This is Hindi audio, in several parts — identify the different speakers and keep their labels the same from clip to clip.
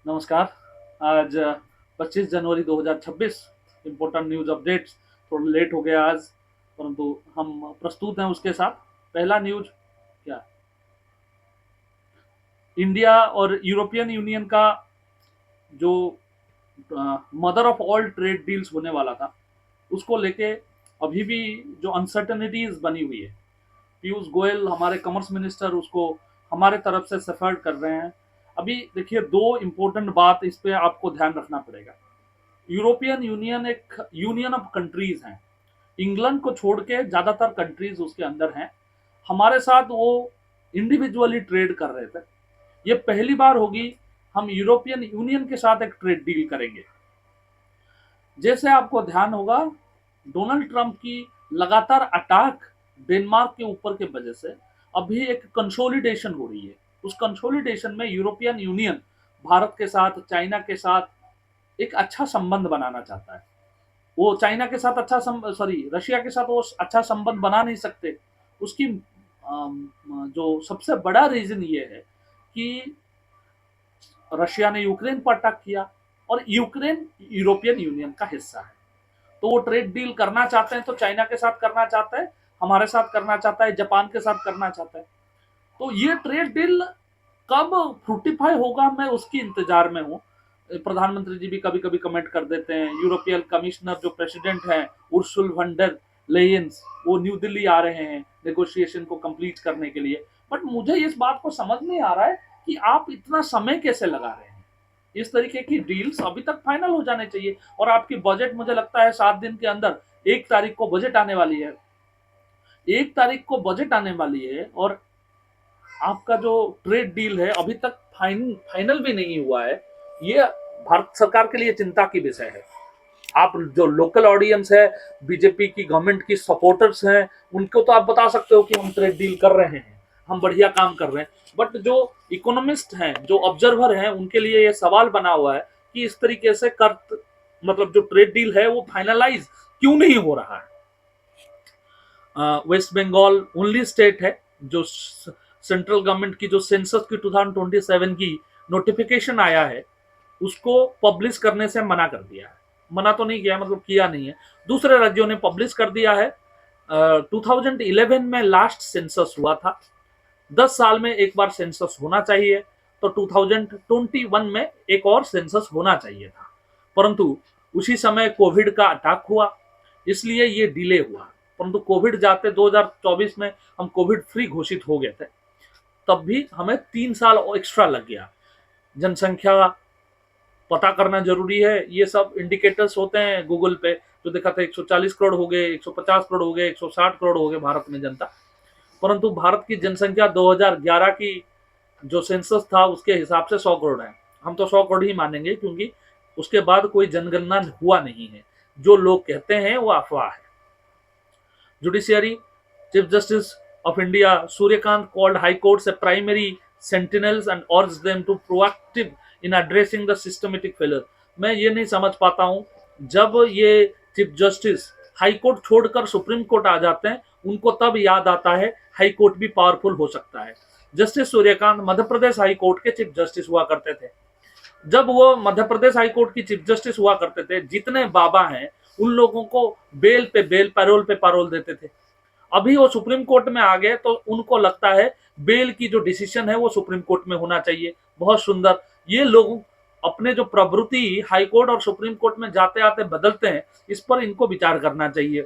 Speaker 1: नमस्कार। आज 25 जनवरी 2026। Important news updates. थोड़ा लेट हो गया आज, परंतु हम प्रस्तुत हैं उसके साथ। पहला न्यूज़ क्या, इंडिया और यूरोपियन यूनियन का जो mother of all trade deals होने वाला था, उसको लेके अभी भी जो अनसर्टनिटीज बनी हुई है। पीयूष गोयल हमारे कॉमर्स मिनिस्टर उसको हमारे तरफ से सफर कर रहे हैं। अभी देखिए, दो इम्पोर्टेंट बात इस पे आपको ध्यान रखना पड़ेगा। यूरोपियन यूनियन एक यूनियन ऑफ कंट्रीज हैं। इंग्लैंड को छोड़ के ज्यादातर कंट्रीज उसके अंदर हैं। हमारे साथ वो इंडिविजुअली ट्रेड कर रहे थे। ये पहली बार होगी हम यूरोपियन यूनियन के साथ एक ट्रेड डील करेंगे। जैसे आपको ध्यान होगा, डोनाल्ड ट्रंप की लगातार अटैक डेनमार्क के ऊपर के वजह से अभी एक कंसोलिडेशन हो रही है। उस कंसोलिडेशन में यूरोपियन यूनियन भारत के साथ, चाइना के साथ एक अच्छा संबंध बनाना चाहता है। वो चाइना के साथ सॉरी, रशिया के साथ वो अच्छा संबंध बना नहीं सकते। उसकी जो सबसे बड़ा रीजन ये है कि रशिया ने यूक्रेन पर अटैक किया और यूक्रेन यूरोपियन यूनियन का हिस्सा है। तो वो ट्रेड डील करना चाहते हैं तो चाइना के साथ करना चाहता है, हमारे साथ करना चाहता है, जापान के साथ करना चाहता है। तो ये ट्रेड डील कब फ्रूटिफाई होगा, मैं उसकी इंतजार में हूँ। प्रधानमंत्री जी भी कभी कभी कमेंट कर देते हैं। यूरोपियन कमिश्नर जो प्रेसिडेंट हैं, उर्सुल वंडर लेयंस, वो न्यू दिल्ली आ रहे हैं नेगोशिएशन को कंप्लीट करने के लिए। बट मुझे इस बात को समझ नहीं आ रहा है कि आप इतना समय कैसे लगा रहे हैं। इस तरीके की डील्स अभी तक फाइनल हो जाने चाहिए। और आपकी बजट, मुझे लगता है 7 दिन के अंदर 1 तारीख को बजट आने वाली है। 1 तारीख को बजट आने वाली है और आपका जो ट्रेड डील है अभी तक फाइनल भी नहीं हुआ है। ये भारत सरकार के लिए चिंता की विषय है। आप जो लोकल ऑडियंस है, बीजेपी की गवर्नमेंट की सपोर्टर्स हैं, उनको तो आप बता सकते हो कि हम ट्रेड डील कर रहे हैं, हम बढ़िया काम कर रहे हैं। बट जो इकोनॉमिस्ट हैं, जो ऑब्जर्वर हैं, उनके लिए ये सवाल बना हुआ है कि इस तरीके से कर, मतलब जो ट्रेड डील है वो फाइनलाइज क्यों नहीं हो रहा है। वेस्ट बंगाल ओनली स्टेट है जो सेंट्रल गवर्नमेंट की जो सेंसस की 2027 की नोटिफिकेशन आया है उसको पब्लिश करने से मना कर दिया है। मना तो नहीं किया, मतलब किया नहीं है। दूसरे राज्यों ने पब्लिश कर दिया है। 2011 में लास्ट सेंसस हुआ था। 10 साल में एक बार सेंसस होना चाहिए, तो 2021 में एक और सेंसस होना चाहिए था। परंतु उसी समय कोविड का अटैक हुआ, इसलिए ये डिले हुआ। परंतु कोविड जाते 2024 में हम कोविड फ्री घोषित हो गए थे, तब भी हमें 3 साल एक्स्ट्रा लग गया। जनसंख्या पता करना जरूरी है। ये सब इंडिकेटर्स होते हैं गूगल पे, जो देखा था 140 करोड़ हो गए, 150 करोड़ हो गए, 160 करोड़ हो गए भारत में जनता। परंतु भारत की जनसंख्या 2011 की जो सेंसस था उसके हिसाब से 100 करोड़ है। हम तो 100 करोड़ ही मानेंगे, क्योंकि उसके बाद कोई जनगणना हुआ नहीं है। जो लोग कहते हैं वो अफवाह है। Judiciary, Chief Justice of India Suryakant called High Courts a primary sentinels and urged them to proactive in addressing the systematic failure। मैं ये नहीं समझ पाता हूँ, जब ये चीफ जस्टिस हाई कोर्ट छोड़कर सुप्रीम कोर्ट आ जाते हैं, उनको तब याद आता है हाई कोर्ट भी पावरफुल हो सकता है। Justice Suryakant Madhya Pradesh high court के चीफ जस्टिस हुआ करते थे। जब वो मध्य प्रदेश हाई कोर्ट की चीफ जस्टिस हुआ करते थे, जितने बाबा हैं उन लोगों को बेल पे बेल, पैरोल पे पैरोल देते थे। अभी वो सुप्रीम कोर्ट में आ गए तो उनको लगता है बेल की जो डिसीजन है वो सुप्रीम कोर्ट में होना चाहिए। बहुत सुंदर। ये लोग अपने जो प्रवृत्ति हाई कोर्ट और सुप्रीम कोर्ट में जाते आते बदलते हैं, इस पर इनको विचार करना चाहिए।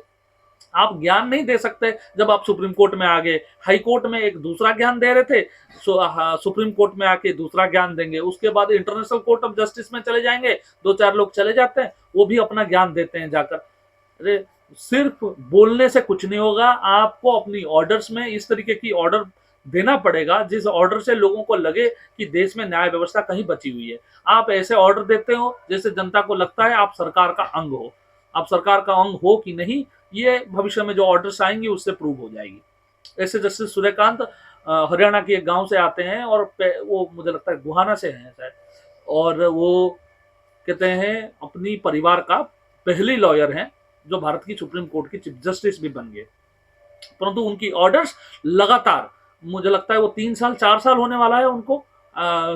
Speaker 1: आप ज्ञान नहीं दे सकते जब आप सुप्रीम कोर्ट में आ गए। हाई कोर्ट में एक दूसरा ज्ञान दे रहे थे, सुप्रीम कोर्ट में आके दूसरा ज्ञान देंगे। उसके बाद इंटरनेशनल कोर्ट ऑफ जस्टिस में चले जाएंगे, 2-4 लोग चले जाते हैं, वो भी अपना ज्ञान देते हैं जाकर। अरे, सिर्फ बोलने से कुछ नहीं होगा। आपको अपनी ऑर्डर्स में इस तरीके की ऑर्डर देना पड़ेगा जिस ऑर्डर से लोगों को लगे कि देश में न्याय व्यवस्था कहीं बची हुई है। आप ऐसे ऑर्डर देते हो जैसे जनता को लगता है आप सरकार का अंग हो। आप सरकार का अंग हो कि नहीं, ये भविष्य में जो ऑर्डर्स आएंगी उससे प्रूव हो जाएगी। ऐसे जस्टिस सूर्यकांत हरियाणा के एक गांव से आते हैं और वो मुझे लगता है गुहाना से हैं शायद। और वो कहते हैं अपनी परिवार का पहले लॉयर हैं जो भारत की सुप्रीम कोर्ट की चीफ जस्टिस भी बन गए। परंतु उनकी ऑर्डर्स लगातार, मुझे लगता है वो 3 साल 4 साल होने वाला है उनको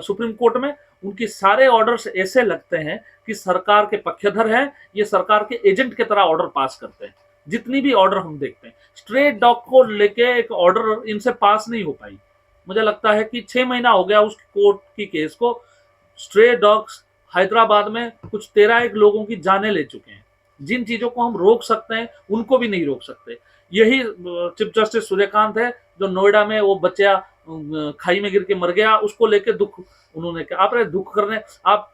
Speaker 1: सुप्रीम कोर्ट में, उनकी सारे ऑर्डर्स ऐसे लगते हैं कि सरकार के पक्षधर हैं, ये सरकार के एजेंट की तरह ऑर्डर पास करते हैं। जितनी भी ऑर्डर हम देखते हैं, स्ट्रे डॉग को लेके एक ऑर्डर इनसे पास नहीं हो पाई। मुझे लगता है कि 6 महीना हो गया उस कोर्ट की केस को। स्ट्रे डॉग्स हैदराबाद में कुछ 13 लोगों की जानें ले चुके हैं। जिन चीजों को हम रोक सकते हैं उनको भी नहीं रोक सकते। यही चीफ जस्टिस सूर्यकांत है जो नोएडा में वो बच्चा खाई में गिर के मर गया, उसको लेके दुख उन्होंने कहा। आप दुख करने, आप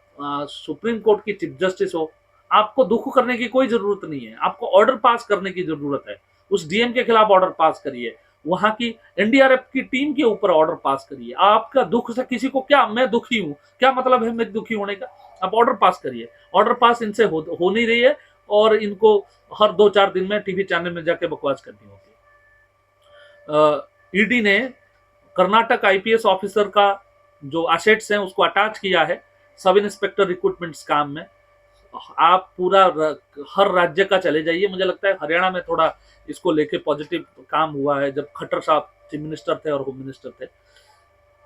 Speaker 1: सुप्रीम कोर्ट की चीफ जस्टिस हो, आपको दुख करने की कोई जरूरत नहीं है, आपको ऑर्डर पास करने की जरूरत है। उस डीएम के खिलाफ ऑर्डर पास करिए, वहां की एनडीआरएफ की टीम के ऊपर ऑर्डर पास करिए। आपका दुख से किसी को क्या, मैं दुखी हूं, क्या मतलब है मैं दुखी होने का? आप ऑर्डर पास करिए। ऑर्डर पास इनसे हो नहीं रही है और इनको हर 2-4 दिन में टीवी चैनल में जाके बकवास करनी होती है। ईडी ने कर्नाटक आईपीएस ऑफिसर का जो असेट्स हैं उसको अटैच किया है सब इंस्पेक्टर रिक्रूटमेंट स्कैम में। आप पूरा हर राज्य का चले जाइए, मुझे लगता है हरियाणा में थोड़ा इसको लेके पॉजिटिव काम हुआ है जब खट्टर साहब चीफ मिनिस्टर थे और होम मिनिस्टर थे।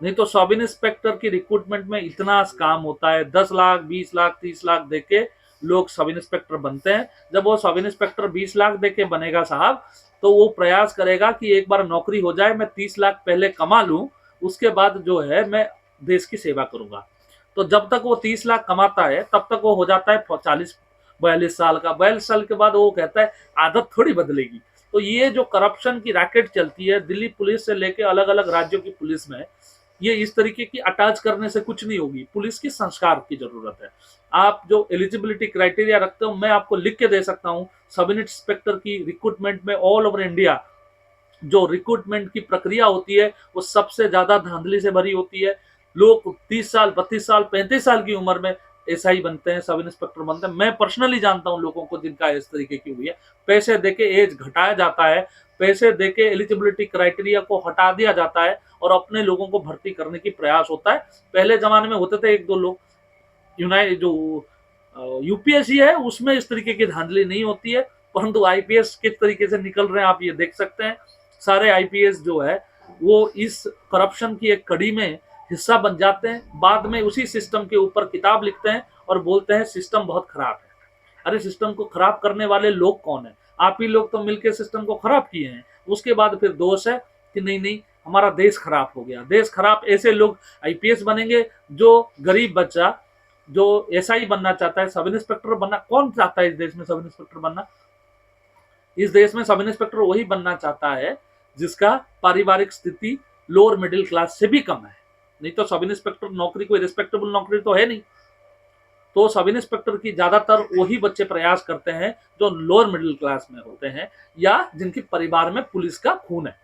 Speaker 1: नहीं तो सब इंस्पेक्टर की रिक्रूटमेंट में इतना काम होता है, 10 लाख 20 लाख 30 लाख देके लोग सब इंस्पेक्टर बनते हैं। जब वो सब इंस्पेक्टर 20 लाख देके बनेगा साहब, तो वो प्रयास करेगा कि एक बार नौकरी हो जाए, मैं 30 लाख पहले कमा लूं, उसके बाद जो है मैं देश की सेवा करूंगा। तो जब तक वो 30 लाख कमाता है तब तक वो हो जाता है 40-42 साल का। 42 साल के बाद वो कहता है आदत थोड़ी बदलेगी। तो ये जो करप्शन की रैकेट चलती है दिल्ली पुलिस से लेके अलग अलग राज्यों की पुलिस में, ये इस तरीके की अटैच करने से कुछ नहीं होगी। पुलिस की संस्कार की जरूरत है। आप जो एलिजिबिलिटी क्राइटेरिया रखते हो मैं आपको लिख के दे सकता हूं। सब इंस्पेक्टर की रिक्रूटमेंट में ऑल ओवर इंडिया जो रिक्रूटमेंट की प्रक्रिया होती है वो सबसे ज्यादा धांधली से भरी होती है। लोग 30 साल 32 साल 35 साल की उम्र में एसआई बनते हैं, सब इंस्पेक्टर बनते हैं। मैं पर्सनली जानता हूं लोगों को जिनका इस तरीके की हुई है। पैसे देके एज घटाया जाता है, पैसे देके एलिजिबिलिटी क्राइटेरिया को हटा दिया जाता है और अपने लोगों को भर्ती करने की प्रयास होता है। पहले जमाने में होते थे 1-2 लोग। यूनाइट जो यूपीएससी है उसमें इस तरीके की धांधली नहीं होती है, परंतु आईपीएस किस तरीके से निकल रहे हैं आप ये देख सकते हैं। सारे आईपीएस जो है वो इस करप्शन की एक कड़ी में हिस्सा बन जाते हैं, बाद में उसी सिस्टम के ऊपर किताब लिखते हैं और बोलते हैं सिस्टम बहुत खराब है। अरे सिस्टम को खराब करने वाले लोग कौन है? आप ही लोग तो मिलकर सिस्टम को खराब किए हैं। उसके बाद फिर दोष है कि नहीं नहीं हमारा देश खराब हो गया। देश खराब ऐसे लोग आईपीएस बनेंगे जो गरीब बच्चा जो एसआई बनना चाहता है, सब इंस्पेक्टर बनना, कौन चाहता है इस देश में सब इंस्पेक्टर बनना? इस देश में सब इंस्पेक्टर वही बनना चाहता है जिसका पारिवारिक स्थिति लोअर मिडिल क्लास से भी कम है। नहीं तो सब इंस्पेक्टर नौकरी कोई रिस्पेक्टेबल नौकरी तो है नहीं। तो सब इंस्पेक्टर की ज्यादातर वही बच्चे प्रयास करते हैं जो लोअर मिडिल क्लास में होते हैं या जिनके परिवार में पुलिस का खून है।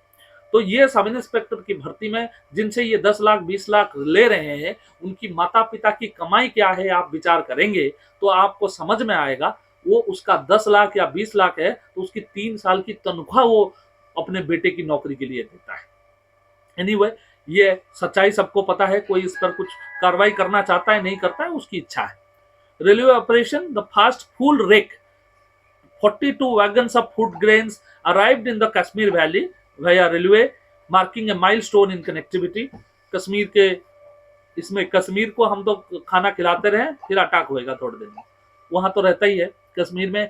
Speaker 1: तो ये सब इंस्पेक्टर की भर्ती में जिनसे ये 10 लाख 20 लाख ले रहे हैं, उनकी माता पिता की कमाई क्या है आप विचार करेंगे तो आपको समझ में आएगा। वो उसका 10 लाख या 20 लाख है तो उसकी 3 साल की तनख्वाह वो अपने बेटे की नौकरी के लिए देता है। एनीवे, ये सच्चाई सबको पता है। कोई इस पर कुछ कार्रवाई करना चाहता है नहीं करता है, उसकी इच्छा है। Railway operation the fast full rake 42 wagons of food grains arrived in the Kashmir Valley via railway, marking a milestone in connectivity. Kashmir के इसमें कश्मीर को हम तो खाना खिलाते रहे, फिर अटैक होएगा थोड़े दिन में, वहां तो रहता ही है कश्मीर में।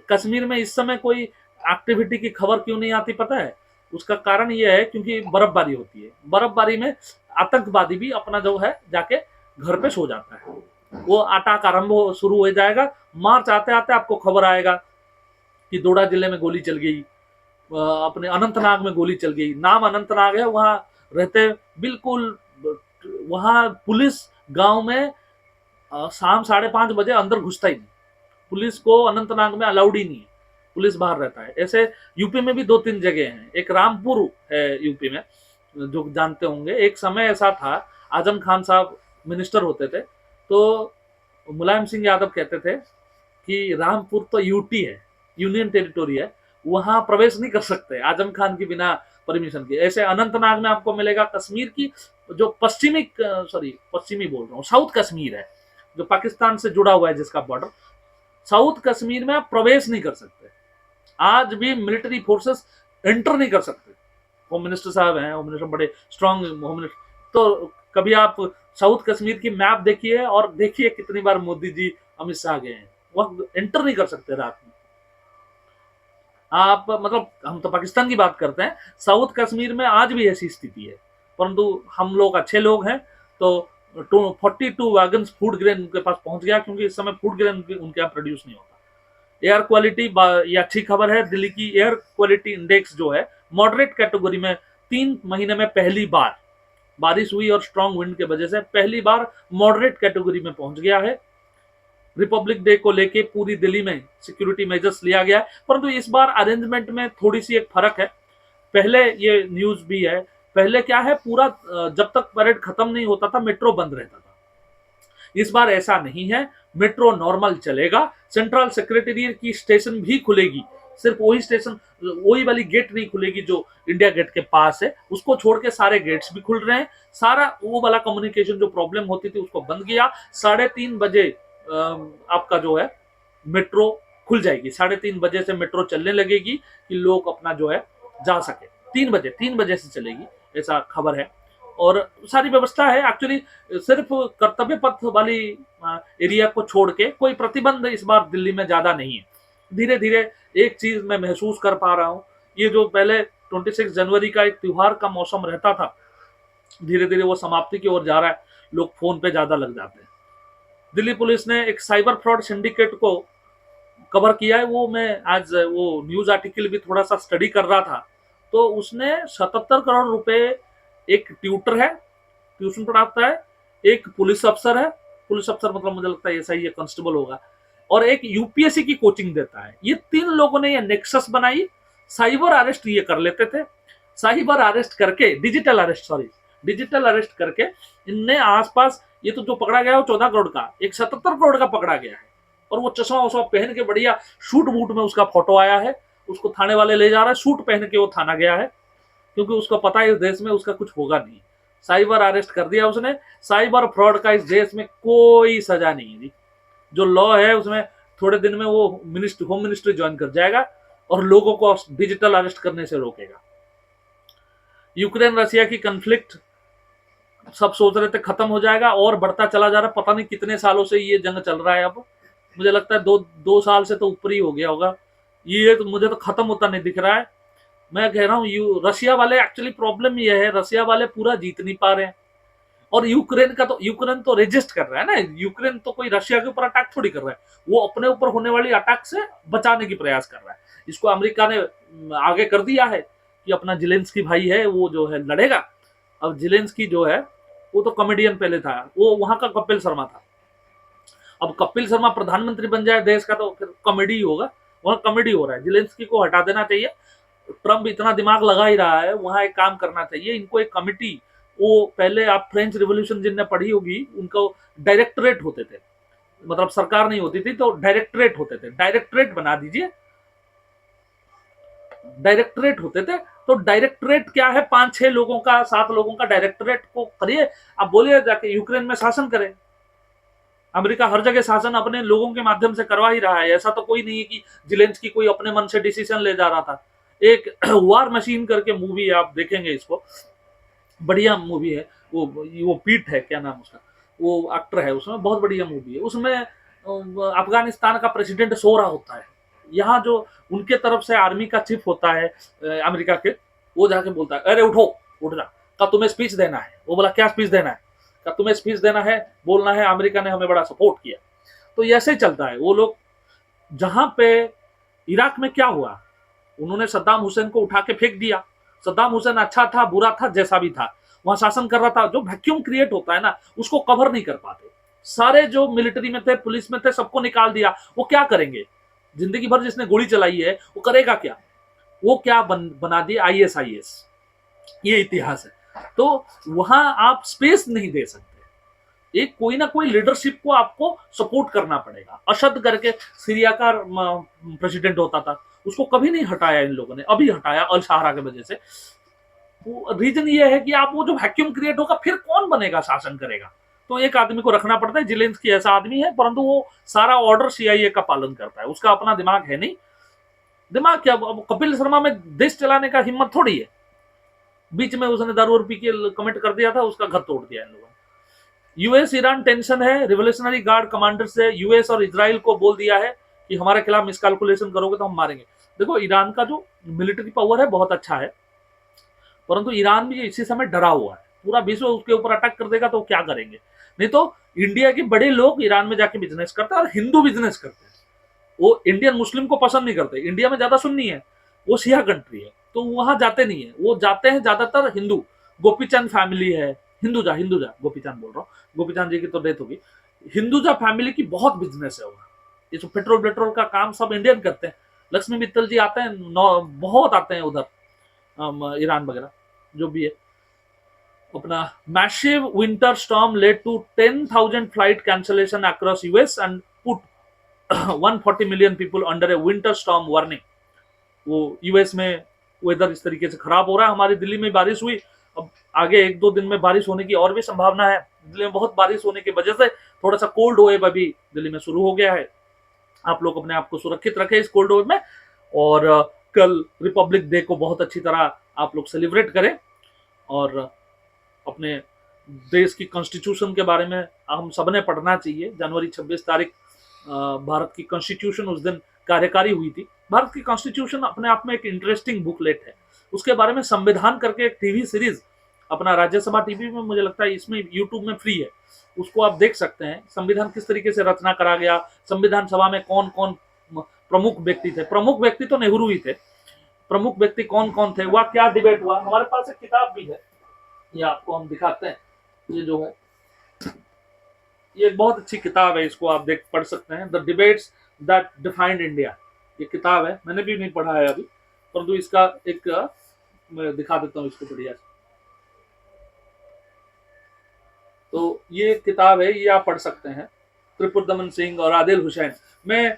Speaker 1: कश्मीर में इस समय कोई एक्टिविटी की खबर क्यों नहीं आती पता है? उसका कारण यह है क्योंकि बर्फबारी होती है। बर्फबारी में आतंकवादी भी अपना जो है जाके घर पे सो जाता है। वो अटैक आरंभ शुरू हो जाएगा, मार्च आते आते आपको खबर आएगा कि दोडा जिले में गोली चल गई, अपने अनंतनाग में गोली चल गई। नाम अनंतनाग है, वहां रहते बिल्कुल, वहां पुलिस गांव में शाम 5:30 बजे अंदर घुसता ही नहीं। पुलिस को अनंतनाग में अलाउड ही नहीं है, पुलिस बाहर रहता है। ऐसे यूपी में भी 2-3 जगह हैं। एक रामपुर है यूपी में जो जानते होंगे। एक समय ऐसा था, आजम खान साहब मिनिस्टर होते थे तो मुलायम सिंह यादव कहते थे कि रामपुर तो यूटी है, यूनियन टेरिटोरी है, वहां प्रवेश नहीं कर सकते आजम खान की बिना परमिशन के। ऐसे अनंतनाग में आपको मिलेगा कश्मीर की जो पश्चिमी बोल रहा हूँ, साउथ कश्मीर है जो पाकिस्तान से जुड़ा हुआ है, जिसका बॉर्डर, साउथ कश्मीर में आप प्रवेश नहीं कर सकते। आज भी मिलिट्री फोर्सेस एंटर नहीं कर सकते। होम मिनिस्टर साहब हैं, होम मिनिस्टर बड़े स्ट्रांग होम मिनिस्टर, तो कभी आप साउथ कश्मीर की मैप देखिए और देखिए कितनी बार मोदी जी अमित शाह गए हैं, वह एंटर नहीं कर सकते रात में। आप मतलब हम तो पाकिस्तान की बात करते हैं, साउथ कश्मीर में आज भी ऐसी स्थिति है, परंतु हम लोग अच्छे लोग हैं, तो 42 वैगन फूड ग्रेन उनके पास पहुंच गया, क्योंकि इस समय फूड ग्रेन उनके यहाँ प्रोड्यूस नहीं होता। एयर क्वालिटी, ये अच्छी खबर है, दिल्ली की एयर क्वालिटी इंडेक्स जो है मॉडरेट कैटेगरी में 3 महीने में पहली बार बारिश हुई और स्ट्रांग विंड के वजह से पहली बार मॉडरेट कैटेगरी में पहुंच गया है। रिपब्लिक डे को लेके पूरी दिल्ली में सिक्योरिटी मेजर्स लिया गया है, परंतु इस बार अरेंजमेंट में थोड़ी सी एक फर्क है। पहले ये न्यूज भी है, पहले क्या है, पूरा जब तक परेड खत्म नहीं होता था मेट्रो बंद रहता था। इस बार ऐसा नहीं है, मेट्रो नॉर्मल चलेगा, सेंट्रल सेक्रेटेरिएट की स्टेशन भी खुलेगी, सिर्फ वही स्टेशन, वही वाली गेट नहीं खुलेगी जो इंडिया गेट के पास है, उसको छोड़ के सारे गेट्स भी खुल रहे हैं। सारा वो वाला कम्युनिकेशन जो प्रॉब्लम होती थी उसको बंद किया। 3:30 बजे आपका जो है मेट्रो खुल जाएगी, 3:30 बजे से मेट्रो चलने लगेगी कि लोग अपना जो है जा सके। 3 बजे से चलेगी, ऐसा खबर है। और सारी व्यवस्था है एक्चुअली, सिर्फ कर्तव्य पथ वाली एरिया को छोड़ के कोई प्रतिबंध इस बार दिल्ली में ज्यादा नहीं है। धीरे धीरे एक चीज मैं महसूस कर पा रहा हूँ, ये जो पहले 26 जनवरी का एक त्योहार का मौसम रहता था, धीरे धीरे वो समाप्ति की ओर जा रहा है, लोग फोन पे ज्यादा लग जाते हैं। दिल्ली पुलिस ने एक साइबर फ्रॉड सिंडिकेट को कवर किया है, वो मैं आज वो न्यूज आर्टिकल भी थोड़ा सा स्टडी कर रहा था, तो उसने 77 करोड़ रुपए, एक ट्यूटर है, ट्यूशन पढ़ाता है, एक पुलिस अफसर है, पुलिस अफसर मतलब मुझे लगता है ऐसा ही कांस्टेबल होगा, और एक यूपीएससी की कोचिंग देता है। ये 3 लोगों ने ये नेक्सस बनाई। साइबर अरेस्ट ये कर लेते थे, साइबर अरेस्ट करके, डिजिटल अरेस्ट करके इनने आसपास, ये तो जो पकड़ा गया है वो 14 करोड़ का, एक 77 करोड़ का पकड़ा गया है। और वो चश्मा वश्मा पहन के बढ़िया शूट बूट में उसका फोटो आया है, उसको थाने वाले ले जा रहा है, सूट पहन के वो थाना गया है, क्योंकि उसको पता है इस देश में उसका कुछ होगा नहीं। साइबर अरेस्ट कर दिया उसने। साइबर फ्रॉड का इस देश में कोई सजा नहीं है जी, जो लॉ है उसमें थोड़े दिन में वो होम मिनिस्ट्री ज्वाइन कर जाएगा और लोगों को डिजिटल अरेस्ट करने से रोकेगा। यूक्रेन रशिया की कन्फ्लिक्ट सब सोच रहे थे खत्म हो जाएगा, और बढ़ता चला जा रहा है। पता नहीं कितने सालों से ये जंग चल रहा है, अब मुझे लगता है 2 साल से तो ऊपर ही हो गया होगा ये, तो मुझे तो खत्म होता नहीं दिख रहा है। मैं कह रहा हूँ रशिया वाले, एक्चुअली प्रॉब्लम ये है, रशिया वाले पूरा जीत नहीं पा रहे हैं, और यूक्रेन तो रेजिस्ट कर रहा है ना, यूक्रेन तो कोई रशिया के ऊपर अटैक थोड़ी कर रहा है, वो अपने ऊपर होने वाली अटैक से बचाने की प्रयास कर रहा है। इसको अमेरिका ने आगे कर दिया है कि अपना जिलेंस्की भाई है वो जो है लड़ेगा। अब जिलेंस्की जो है वो तो कॉमेडियन पहले था, वो वहां का कपिल शर्मा था। अब कपिल शर्मा प्रधानमंत्री बन जाए देश का तो फिर कॉमेडी होगा, वहां कॉमेडी हो रहा है। जिलेंस्की को हटा देना चाहिए, ट्रम्प इतना दिमाग लगा ही रहा है, वहां एक काम करना चाहिए इनको, एक कमिटी, वो पहले आप फ्रेंच रिवॉल्यूशन जिनने पढ़ी होगी, उनको डायरेक्टरेट होते थे, मतलब सरकार नहीं होती थी तो डायरेक्टरेट होते थे, डायरेक्टरेट बना दीजिए, डायरेक्टरेट होते थे। तो डायरेक्टरेट क्या है, 5-6 लोगों का, 7 लोगों का डायरेक्टरेट को करिए, अब बोलिए जाके यूक्रेन में शासन करे। अमेरिका हर जगह शासन अपने लोगों के माध्यम से करवा ही रहा है, ऐसा तो कोई नहीं है कि जिलेंस्की कोई अपने मन से डिसीजन ले जा रहा था। एक वार मशीन करके मूवी आप देखेंगे, इसको बढ़िया मूवी है, वो पीट है, क्या नाम उसका, वो एक्टर है उसमें, बहुत बढ़िया मूवी है। उसमें अफगानिस्तान का प्रेसिडेंट सो रहा होता है, यहाँ जो उनके तरफ से आर्मी का चीफ होता है अमेरिका के, वो जाके बोलता है अरे उठो, उठ जा, का तुम्हें स्पीच देना है। वो बोला क्या स्पीच देना है, का तुम्हें स्पीच देना है, बोलना है अमेरिका ने हमें बड़ा सपोर्ट किया। तो ऐसे ही चलता है वो लोग। जहां पे इराक में क्या हुआ, उन्होंने सद्दाम हुसैन को उठा के फेंक दिया। सद्दाम हुसैन अच्छा था बुरा था जैसा भी था, वहां शासन कर रहा था। जो वैक्यूम क्रिएट होता है ना, उसको कवर नहीं कर पाते। सारे जो मिलिट्री में थे, पुलिस में थे, सबको निकाल दिया। वो क्या करेंगे, जिंदगी भर जिसने गोली चलाई है वो करेगा क्या, वो क्या बना दिया ISIS, ये इतिहास है। तो वहां आप स्पेस नहीं दे सकते, एक कोई ना कोई लीडरशिप को आपको सपोर्ट करना पड़ेगा। असद करके सीरिया का प्रेसिडेंट होता था, उसको कभी नहीं हटाया इन लोगों ने, अभी हटाया अल सहारा की वजह से। रीजन ये है कि आप वो जो वैक्यूम क्रिएट होगा, फिर कौन बनेगा, शासन करेगा, तो एक आदमी को रखना पड़ता है। जिलेंस्की ऐसा आदमी है, परंतु वो सारा ऑर्डर CIA का पालन करता है, उसका अपना दिमाग है नहीं। दिमाग क्या, कपिल शर्मा में देश चलाने का हिम्मत थोड़ी है। बीच में उसने दारू और पी के कमेंट कर दिया था, उसका घर तोड़ दिया इन लोगों ने। यूएस ईरान टेंशन है, रिवोल्यूशनरी गार्ड कमांडर से यूएस और इजराइल को बोल दिया है कि हमारे खिलाफ मिसकैलकुलेशन करोगे तो हम मारेंगे। देखो ईरान का जो मिलिट्री पावर है बहुत अच्छा है, परंतु ईरान भी इसी समय डरा हुआ है, पूरा विश्व उसके ऊपर अटैक कर देगा तो क्या करेंगे। नहीं तो इंडिया के बड़े लोग ईरान में जाके बिजनेस करते हैं और हिंदू बिजनेस करते हैं, वो इंडियन मुस्लिम को पसंद नहीं करते। इंडिया में ज्यादा सुन्नी है, वो शिया कंट्री है, तो वहां जाते नहीं है, वो जाते हैं ज्यादातर हिंदू। गोपीचंद फैमिली है, हिंदुजा गोपीचंद बोल रहा हूँ, गोपीचंद जी की तो डेथ होगी। हिंदुजा फैमिली की बहुत बिजनेस है वहाँ, ये जो पेट्रोल पेट्रोल का काम सब इंडियन करते हैं। लक्ष्मी मित्तल जी आते हैं, बहुत आते हैं उधर, ईरान वगैरह जो भी है। अपना massive winter storm led to 10,000 flight cancellation across US and put 140 million people under a winter storm warning. वो यूएस में वेदर इस तरीके से खराब हो रहा है। हमारी दिल्ली में बारिश हुई, अब आगे 1-2 दिन में बारिश होने की और भी संभावना है। दिल्ली में बहुत बारिश होने की वजह से थोड़ा सा कोल्ड वेव अभी दिल्ली में शुरू हो गया है। आप लोग अपने आप को सुरक्षित रखें इस कोल्ड वेव में, और कल रिपब्लिक डे को बहुत अच्छी तरह आप लोग सेलिब्रेट करें, और अपने देश की कॉन्स्टिट्यूशन के बारे में हम सबने पढ़ना चाहिए। जनवरी 26 तारीख भारत की कॉन्स्टिट्यूशन उस दिन कार्यकारी हुई थी। भारत की कॉन्स्टिट्यूशन अपने आप में एक इंटरेस्टिंग बुकलेट है, उसके बारे में संविधान करके एक टीवी सीरीज अपना राज्यसभा टीवी में, मुझे लगता है इसमें यूट्यूब में फ्री है, उसको आप देख सकते हैं। संविधान किस तरीके से रचना करा गया, संविधान सभा में कौन कौन प्रमुख व्यक्ति थे। प्रमुख व्यक्ति तो नेहरू ही थे, प्रमुख व्यक्ति कौन कौन थे, वह क्या डिबेट हुआ। हमारे पास एक किताब भी है, ये आपको हम दिखाते हैं। ये जो है, ये एक बहुत अच्छी किताब है, इसको आप देख पढ़ सकते हैं, the debates that defined India. ये किताब है, मैंने भी नहीं पढ़ा है अभी, परंतु इसका एक मैं दिखा देता हूँ इसको बढ़िया से। तो ये किताब है, ये आप पढ़ सकते हैं, त्रिपुरदमन सिंह और आदिल हुसैन। मैं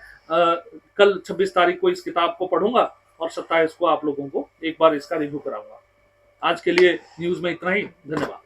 Speaker 1: कल 26 तारीख को इस किताब को पढ़ूंगा और 27 को आप लोगों को एक बार इसका रिव्यू कराऊंगा। आज के लिए न्यूज में इतना ही, धन्यवाद।